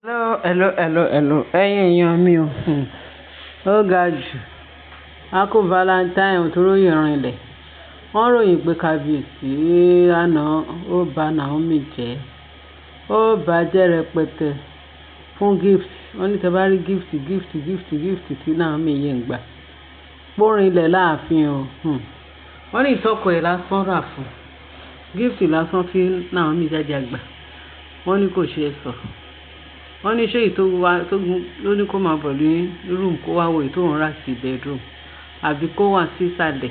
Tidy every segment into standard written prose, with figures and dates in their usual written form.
Hello. Ẹ̀yin èèyàn mi o. Ó ga jù. A kú Valentine tó ròyìn rinlẹ̀. Wọ́n ròyìn pé kábíyèsí àná ó ba Naomi jẹ́. Ó bà á jẹ́ rẹpẹtẹ fún gift. Wọ́n ní tẹ́ bá rí gift tí Naomi yìí ń gbà. Pórin ilẹ̀ láàfin o. Wọ́n ní ìtọ́kọ ẹ̀ lásán rà fún. Gift lásán tí Naomi jáde àgbà. Wọ́n ní kò ṣeé sọ. Wọ́n ní ṣé ètò wa tó ló ní kó máa bọ̀ ní room kó wá wo ètò òun rà sí bedroom àbí kó wà sí ìsàlẹ̀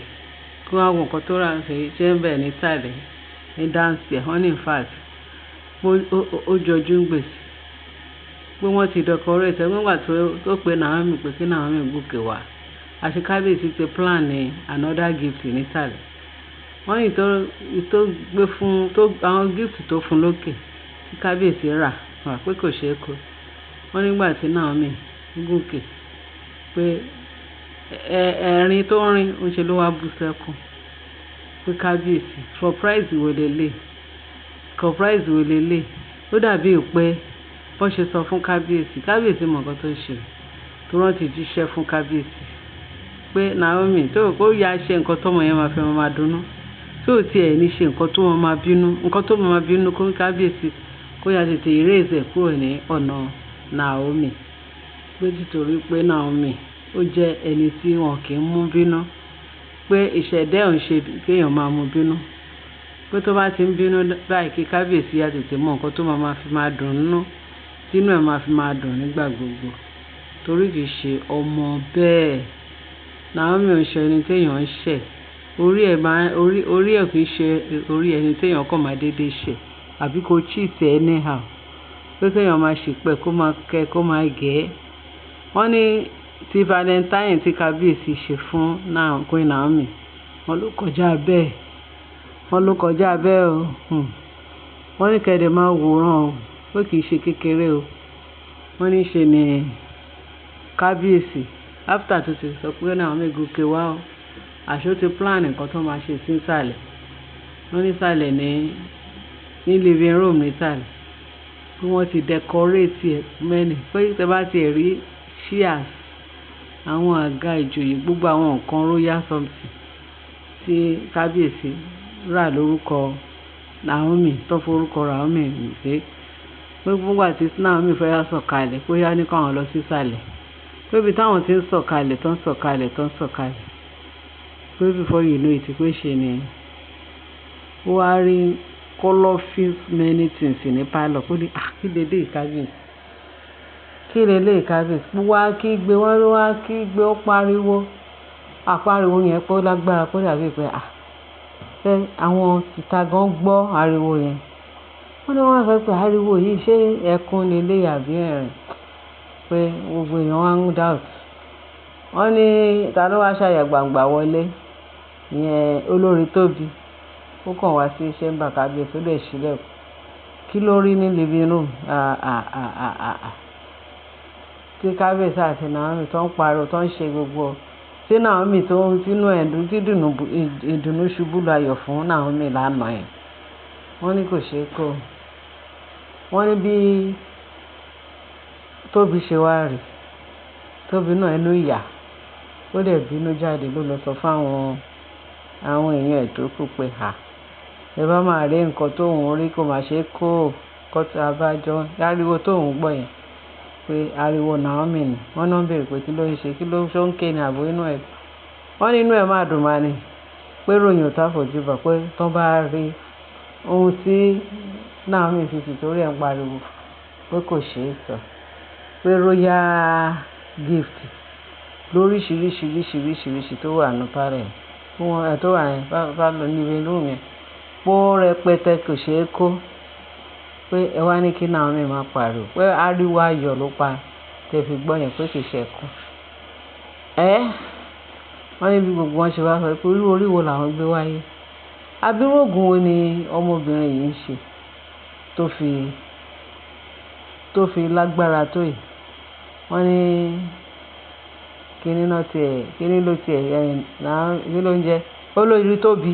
kó wá wo nǹkan tó rà ṣe ń bẹ̀ ní ìsàlẹ̀ ní downstairs. Wọ́n ní in fact ó jọjú ń gbèsè pé wọ́n ti decorate ẹ̀ nígbà tó pe Naomi pé kí Naomi gòkè wá àti kábíyèsí ti plan ní another gift ní ìsàlẹ̀. Wọ́n ní ìtò gbé fún àwọn gift tó fún lókè tí kábíyèsí rà wà pé kò ṣeé kó. Wọ́n nígbà tí Naomi gòkè pé ẹ̀rín tó rìn ń ṣe ló wá bú sẹ́kún pé kábíyèsí surprise wo lélẹ̀ ó dàbí pé wọ́n ṣe sọ fún kábíyèsí mọ̀ nǹkan tó ṣe tó rántí jíṣẹ́ fún kábíyèsí pé Naomi tó kó ya ṣe nǹkan tọ́mọ yẹn máa fẹ́ máa dunnú tó tiẹ̀ ní ṣe nǹkan tó máa bínú kó kábíyèsí kó yá tètè erase kúrò ní ọ̀nà Naomi pé títorí pé Naomi ó jẹ́ ẹni tí wọn kì í mú bínú pé ìṣẹ̀dá ò ń ṣe kéèyàn máa mú bínú pé tó bá ti ń bínú báyìí kí kábíyèsí yá tètè mọ nǹkan tó máa fi máa dùn nínú tínú ẹ̀ máa fi máa dùn nígbà gbogbo torí kì í ṣe ọmọ bẹ́ẹ̀. Naomi ò ń ṣe ẹni téèyàn ń ṣẹ̀ orí ẹ̀ kì í ṣe orí ẹni téèyàn kàn máa déédéé ṣẹ̀ àbí kò cheat anyhow pé kéèyàn máa ṣìpẹ̀ kó máa kẹ́ kó máa gẹ̀ ẹ́. Wọ́n ní ti Valentine tí kábíyèsí ṣe fún Queen Naomi wọ́n ló kọjá bẹ́ẹ̀ o. Wọ́n ní kẹ́dẹ̀ máa wòran o pé kì í ṣe kékeré o. Wọ́n ní ṣe ni kábíyèsí after tó ti sọ pé Naomi gòkè wá o àṣó ti plan nǹkan tó máa ṣe sí ìsàlẹ̀. Wọ́n ní ìsàlẹ̀ ní living room nísàlẹ̀ pé wọ́n ti decorate ẹ̀ mẹ́ni pé tẹ́ bá ti rí chairs àwọn àga ìjòyè gbogbo àwọn nǹkan royal something tí kábíyèsí rà lórúkọ Naomi tó forúkọ Naomi ṣe pé gbogbo àti Naomi fẹ́ yá sọ̀kalẹ̀ pé yá ní káwọn lọ sí ìsàlẹ̀ pé ibi táwọn ti ń sọ̀kalẹ̀ pé before you know it pé ṣe ni ó wá rí colorful many things ní pálọ̀ kó ní kí lélẹ̀ kábíyèsí wá kí gbé wọ́n ló wá kí gbé ó pariwo àpariwo yẹn pé ó lágbára pé dàbí pé àwọn tìta gan gbọ́ ariwo yẹn wọ́n ní wọ́n fẹ́ pé ariwo yìí ṣé ẹkún lélẹ̀ àbí ẹ̀rín pé gbogbo èèyàn wá ń doubt. Wọ́n ní ta ló wá ṣàyà gbangba wọlé ìyẹn olórí Tóbi ó kàn wá sí iṣẹ́ ń bà kábíyèsí ó lè ṣílẹ̀kùn kí ló rí ní living room tí kábíyèsí àti Naomi tó ń pariwo tó ń ṣe gbogbo tí Naomi tó ń tínú ẹ̀dùn tí ìdùnnú ṣubú láyọ̀ fún Naomi lánàá yẹn. Wọ́n ní kò ṣeé kó. Wọ́n ní bí Tóbi ṣe wá rí Tóbi náà ẹnu ìyà ó dẹ̀ bínú jáde ló lọ sọ fáwọn èèyàn ẹ̀ tó kù pé ẹ bá máa rí nǹkan tóun rí kó máa ṣe kó kọ́tà abájọ ariwo tóun gbọ́ yẹn pé ariwo Naomi ni wọ́n náà béèrè pé kí ló ń ṣe kí ló ṣó ń ké ní àbò inú ẹ̀ wọ́n ní inú ẹ̀ máa dùn máa ní pé ròyìn ò táfojú bọ̀ pé tó bá rí ohun tí Naomi fi torí ẹ̀ ń pariwo pé kò ṣeé sọ pé royal gift lóríṣiríṣi tó wà ní parẹ́ fún ẹ̀ tó wà yẹn bá lọ níbi room yẹn pó rẹpẹtẹ kò ṣeé kó pé ẹ wá ní kí Naomi máa pariwo pé ariwo ayọ̀ ló pa tẹ́ fi gbọ́ yẹn pé kì í ṣe ẹkún. Wọ́n ní bí gbogbo wọn ṣe wá sọ pé irú orí wo làwọn gbé wáyé abirògùn wo ni ọmọbìnrin yìí ń ṣe tó fi lágbára tó yìí. Wọ́n ní kíní ló tiẹ̀ kí ló ń jẹ́ olórí Tóbi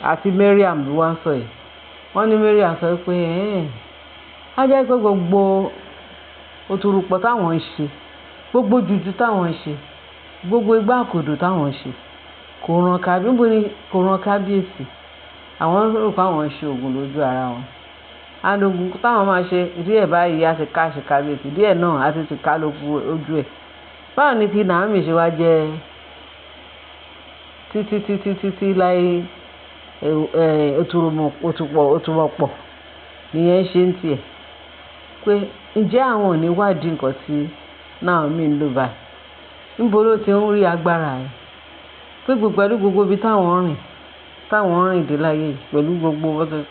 àti Mariam ló wá ń sọ yìí. Wọ́n ní Mariam sọ pé á jẹ́ pé gbogbo òtúrùpọ̀ táwọn ń ṣe, gbogbo jùjú táwọn ń ṣe, gbogbo igbá àkòdò táwọn ń ṣe kò ràn kábíyèsí. Àwọn rò pé àwọn ń ṣe oògùn lójú ara wọn. Oògùn táwọn máa ṣe díẹ̀ báyìí á ti ká ṣe kábíyèsí, díẹ̀ náà á ti ká lójú ẹ̀. Báwo ni ti Naomi ṣe wá jẹ́ títí láyé òtúrọ̀pọ̀ nìyẹn ṣe ń tiẹ̀ pé ǹjẹ́ àwọn ò ní wádìí nǹkan tí Naomi ń lò báyìí? Níbo ló ti ń rí agbára ẹ̀? Pé pẹ̀lú gbogbo ibi táwọn rìn dé láyé yìí, pẹ̀lú gbogbo wọ́n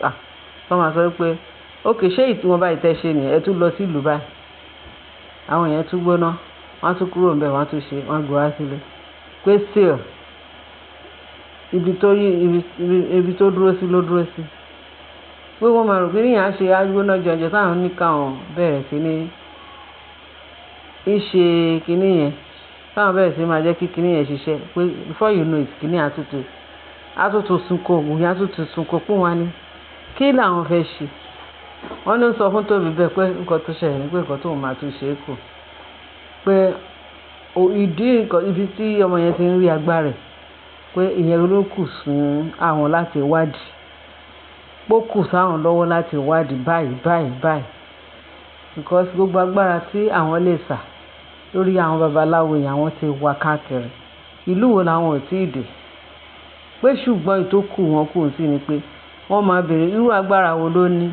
máa sọ pé ókè ṣé ìtí wọn báyìí tẹ́ ṣe nìyẹn, ẹ tún lọ sí ìlú báyìí. Àwọn yẹn tún gbóná, wọ́n tún kúrò ńbẹ̀, wọ́n tún ṣe, wọ́n gbé wá sílé. Pé still ibi tó dúró sí ló dúró sí. Pé wọ́n máa rò pé níyàn á ṣe agbóná jọjọ táwọn ní káwọn bẹ̀rẹ̀ sí ní ṣe kinní yẹn, táwọn bẹ̀rẹ̀ sí máa jẹ́ kí kinní yẹn ṣiṣẹ́. Pé before you know it, kinní àtútù sunko, ògùn yẹn àtútù sunko pé wọ́n á ní kí làwọn fẹ́ ṣe. Wọ́n ló sọ fún Tóbi bẹ́ẹ̀ pé nǹkan tó ṣẹlẹ̀ ní pé nǹkan tóun máa tún ṣe é kù. Pé ibi tí ọmọ yẹn ti ń rí agbára rẹ̀, pé ìyẹn ló kù fún àwọn láti wádìí. Pó kù sáwọn lọ́wọ́ láti wádìí báyìí. Because gbogbo agbára tí àwọn lè sà lórí àwọn babaláwo yẹn àwọn ti wá káàkiri. Ìlú wo làwọn ò tí ì dé? Pé ṣùgbọ́n ìtókù wọn kù sí ni pé wọ́n máa bèèrè irú agbára wo ló ní,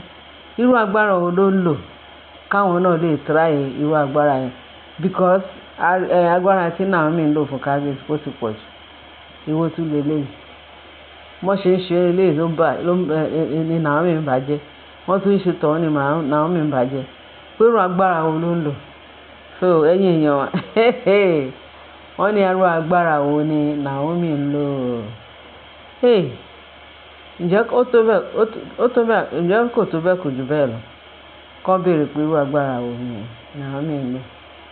irú agbára wo ló ń lò, káwọn náà lè try irú agbára yẹn. Because agbára tí Naomi ń lò fún kábíyèsí kò ti pọ̀ jù. Ìwọ tún leléyìí. Wọ́n ṣe ń ṣe eléyìí ni Naomi ń bàjẹ́. Wọ́n tún ń ṣe tọ̀hún ni Naomi ń bàjẹ́. Pé irú agbára wo ló ń lò? So ẹ̀yin èèyàn wọ́n ní irú agbára wo ni Naomi ń lò? Ǹjẹ́ kò tó bẹ́ẹ̀ kò jù bẹ́ẹ̀ lọ? Kọ́ béèrè pé irú agbára wo ni Naomi ń lò?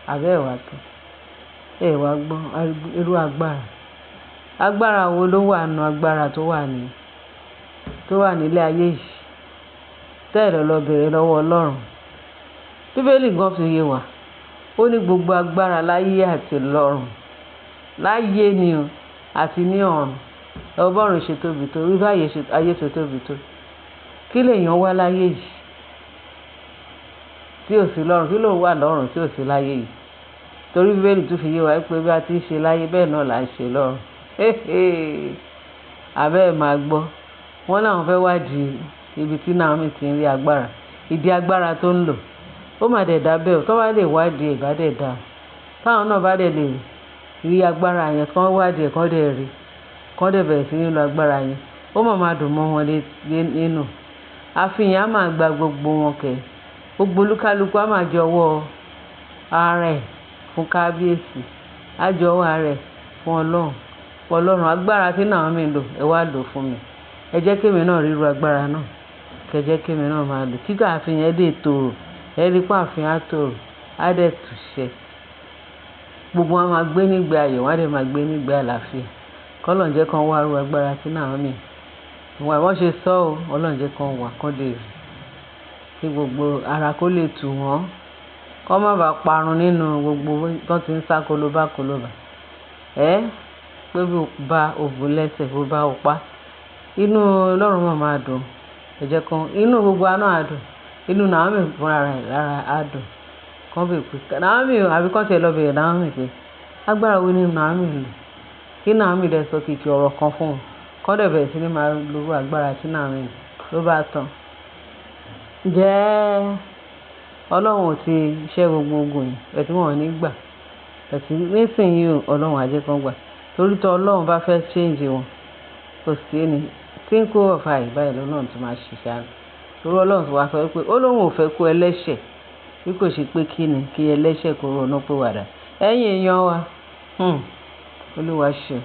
Àbẹ́ ẹ̀wà tó. Ẹ̀wà gbọ́n irú agbára wo ló wà nù agbára tó wà nílé ayé yìí? Tẹ́ẹ̀rẹ̀ lọ béèrè lọ́wọ́ Ọlọ́run. Bíbélì gan fi yé wa. Ó ní gbogbo agbára láyé àti lọ́run. Láyé ni o àti ní ọ̀run. Ọbọ̀run ṣe tóbi tó, rí báyé ayé ṣe tóbi tó. Kí lèèyàn wá láyé yìí tí ò sí lọ́run? Kí ló wà lọ́run tí ò sí láyé yìí? Torí Bíbélì tún fi yé wa pé bí a ti ń ṣe láyé bẹ́ẹ̀ náà là ń ṣe lọ́run. Àbẹ́ ẹ̀ máa gbọ́. Wọ́n láwọn fẹ́ wádìí ibi tí Naomi ti ń rí agbára, ìdí agbára tó ń lò. Ó mà dẹ̀ dá bẹ́ẹ̀ o, tó bá lè wádìí ẹ̀ bá dẹ̀ dá. Táwọn náà bá dẹ̀ lè rí agbára yẹn, kán wádìí ẹ̀, kán dẹ̀ rí, kán dẹ̀ bẹ̀rẹ̀ sí ní lo agbára yẹn. Ó máa dùn mọ́ wọn nínú. Àfihàn á máa gba gbogbo wọn kẹ̀. Gbogbo olúkálukú á máa jẹ ọwọ́ ara ẹ̀ fún kábíyèsí. Á jẹ ọwọ́ ara ẹ̀ fún Ọlọ́run. Agbára tí Naomi ń lò, ẹ wá lò fún mi. Ẹ jẹ́ kí èmi náà rí irú agbára náà. Kẹ jẹ́ kí èmi náà máa lò. Kíkà àfihàn dé tòrò. Ẹ rí pé àfihàn tòrò. Á dẹ̀ túṣẹ. Gbogbo wọn máa gbé nígbé ayọ̀, wọ́n á dẹ̀ máa gbé nígbé àlàáfíà. K'Ọlọ́run jẹ́ kán wá irú agbára tí Naomi. Wọ́n ṣe sọ ọ́, Ọlọ́run jẹ́ kán wá, kán lè rí. Kí gbogbo ara kó lè tù wọ́n. Kán má bàa parun nínú gbogbo tán ti ń sá kolobá. Pé bí o bá òbú lẹ́sẹ̀, bó bá o pa. Inú Ọlọ́run máa dùn. Ẹ jẹ́ kán, inú gbogbo àná á dùn. Inú Naomi fúnra rẹ̀ lára á dùn. Kán bèèrè pé Naomi àbí kán tiẹ̀ lọ bèèrè Naomi pé agbára wo ni Naomi ń lò? Kí Naomi dẹ̀ sọ kìkì ọ̀rọ̀ kan fún wọn. Kán dẹ̀ bẹ̀rẹ̀ sí ní máa lo agbára tí Naomi ló bá tán. Ǹjẹ́ Ọlọ́run ò ti ṣẹ́ gbogbo ogun yìí? Ẹ̀tí wọn ò ní gbà. Ẹ̀tí nísìnyí Ọlọ́run á jẹ́ kán gbà. Torí tó Ọlọ́run bá fẹ́ change wọn, kò sí ẹni tí kò ọ̀fà ìbáyìí lọ́nà tó máa ṣiṣẹ́ àná. Torí Ọlọ́run ti wá sọ pé Ọlọ́run ò fẹ́ kó ẹlẹ́ṣẹ̀, bí kò ṣe pé kí ẹlẹ́ṣẹ̀ kó ronú pìwàdà. Ẹ̀yin èèyàn wa, Olúwa ṣe.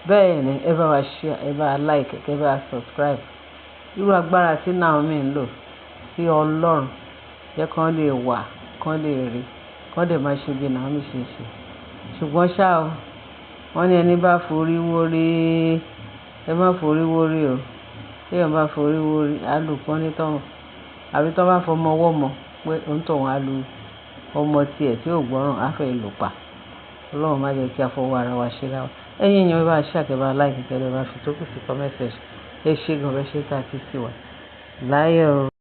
Bẹ́ẹ̀ ni ẹ bá wa share, ẹ bá wa like, ẹ bá wa subscribe. Irú agbára tí Naomi ń lò sí Ọlọ́run jẹ́ kán lè wà, kán lè rí, kán dẹ̀ máa ṣe bí Naomi ṣe ṣe. Ṣùgbọ́n ṣá o, wọ́n ní ẹni bá forí wórí, ẹ má forí wórí o. Tí èèyàn bá forí wórí, á lù pọ́n nítọ̀hún. àbí tó bá fọmọ ọwọ́ mọ pé òǹtọ̀hún á lu ọmọ tiẹ̀ tí ò gbọ́ràn á fẹ́ lù pa. Ọlọ́run má jẹ́ kí a fọwọ́ ara wa ṣe láwa. Ẹ̀yin èèyàn bá ṣe àkẹ́bà láìpẹ́ kẹ́lẹ́ bá fi tó kù sí comment section. Ẹ ṣé gan bẹ́ẹ̀ ṣe tá a ti sí wa láyọ̀.